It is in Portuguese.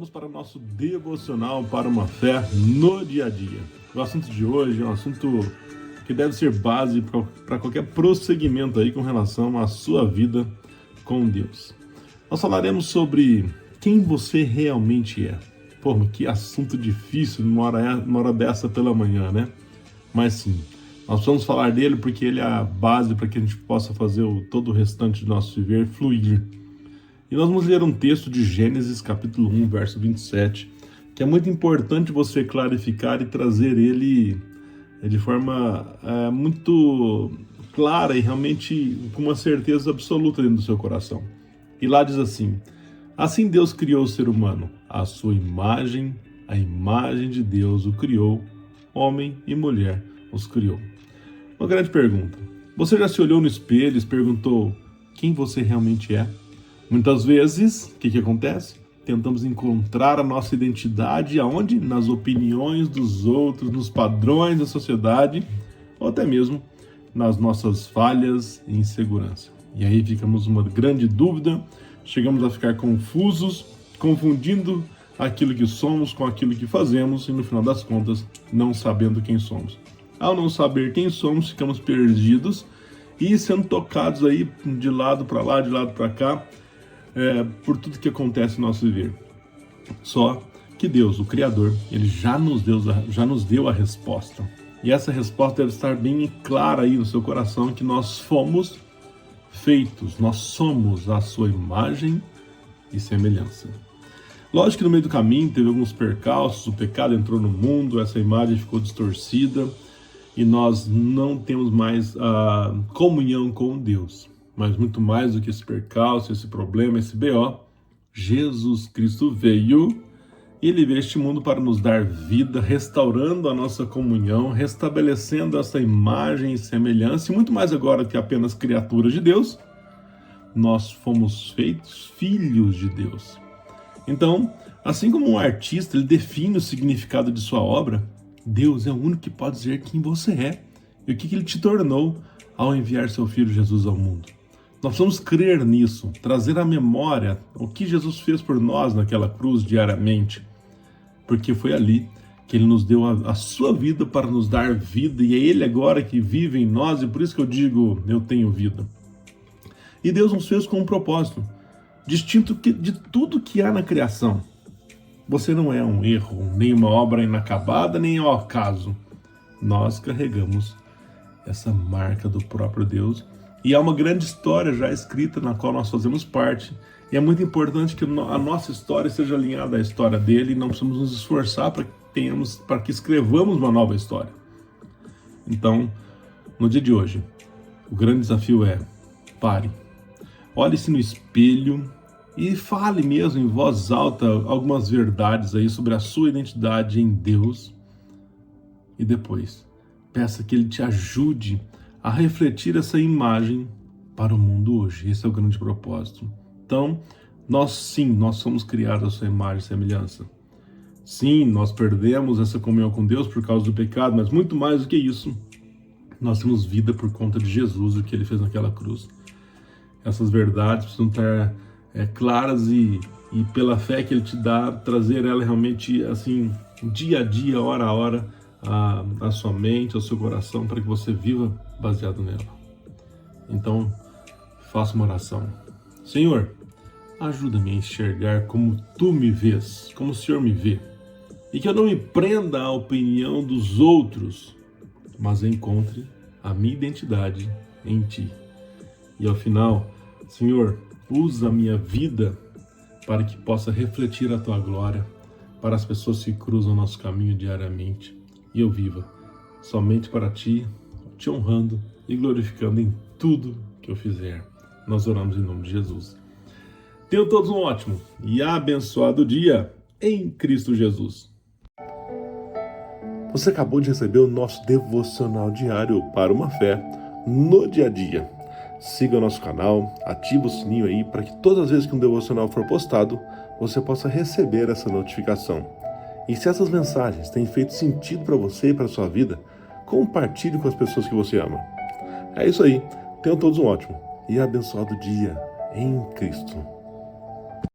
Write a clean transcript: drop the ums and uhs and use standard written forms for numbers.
Vamos para o nosso devocional para uma fé no dia a dia. O assunto de hoje é um assunto que deve ser base para qualquer prosseguimento aí com relação à sua vida com Deus. Nós falaremos sobre quem você realmente é. Pô, que assunto difícil numa hora dessa pela manhã, né? Mas sim, nós vamos falar dele porque ele é a base para que a gente possa fazer todo o restante do nosso viver fluir. E nós vamos ler um texto de Gênesis, capítulo 1, verso 27, que é muito importante você clarificar e trazer ele de forma muito clara e realmente com uma certeza absoluta dentro do seu coração. E lá diz assim: assim Deus criou o ser humano, à sua imagem, a imagem de Deus o criou, homem e mulher os criou. Uma grande pergunta: você já se olhou no espelho e se perguntou quem você realmente é? Muitas vezes, o que acontece? Tentamos encontrar a nossa identidade aonde? Nas opiniões dos outros, nos padrões da sociedade, ou até mesmo nas nossas falhas e insegurança. E aí ficamos uma grande dúvida, chegamos a ficar confusos, confundindo aquilo que somos com aquilo que fazemos e no final das contas não sabendo quem somos. Ao não saber quem somos, ficamos perdidos e sendo tocados aí de lado para lá, de lado para cá, por tudo que acontece no nosso viver. Só que Deus, o Criador, Ele já nos deu a resposta. E essa resposta deve estar bem clara aí no seu coração, que nós fomos feitos, nós somos a sua imagem e semelhança. Lógico que no meio do caminho teve alguns percalços, o pecado entrou no mundo, essa imagem ficou distorcida e nós não temos mais a comunhão com Deus. Mas muito mais do que esse percalço, esse problema, esse BO, Jesus Cristo veio e Ele veio a este mundo para nos dar vida, restaurando a nossa comunhão, restabelecendo essa imagem e semelhança, e muito mais agora que apenas criaturas de Deus, nós fomos feitos filhos de Deus. Então, assim como um artista ele define o significado de sua obra, Deus é o único que pode dizer quem você é e o que Ele te tornou ao enviar seu Filho Jesus ao mundo. Nós precisamos crer nisso, trazer à memória o que Jesus fez por nós naquela cruz diariamente, porque foi ali que Ele nos deu a sua vida para nos dar vida, e é Ele agora que vive em nós, e por isso que eu digo, eu tenho vida. E Deus nos fez com um propósito, distinto de tudo que há na criação. Você não é um erro, nem uma obra inacabada, nem ao acaso. Nós carregamos essa marca do próprio Deus, e há uma grande história já escrita na qual nós fazemos parte, e é muito importante que a nossa história seja alinhada à história dele, e não precisamos nos esforçar para que escrevamos uma nova história. Então, no dia de hoje, o grande desafio é: pare, olhe-se no espelho e fale mesmo em voz alta algumas verdades aí sobre a sua identidade em Deus, e depois peça que Ele te ajude a refletir essa imagem para o mundo hoje. Esse é o grande propósito. Então, nós somos criados à sua imagem e semelhança. Sim, nós perdemos essa comunhão com Deus por causa do pecado, mas muito mais do que isso, nós temos vida por conta de Jesus, o que Ele fez naquela cruz. Essas verdades precisam estar claras e pela fé que Ele te dá, trazer ela realmente assim, dia a dia, hora a hora, a sua mente, ao seu coração, para que você viva baseado nela. Então, faça uma oração. Senhor, ajuda-me a enxergar como Tu me vês, como o Senhor me vê, e que eu não me prenda à opinião dos outros, mas encontre a minha identidade em Ti. E ao final, Senhor, usa a minha vida para que possa refletir a Tua glória para as pessoas que cruzam nosso caminho diariamente, e eu viva somente para Ti, Te honrando e glorificando em tudo que eu fizer. Nós oramos em nome de Jesus. Tenham todos um ótimo e abençoado dia em Cristo Jesus. Você acabou de receber o nosso devocional diário para uma fé no dia a dia. Siga o nosso canal, ative o sininho aí para que todas as vezes que um devocional for postado, você possa receber essa notificação. E se essas mensagens têm feito sentido para você e para a sua vida, compartilhe com as pessoas que você ama. É isso aí. Tenham todos um ótimo e abençoado dia em Cristo.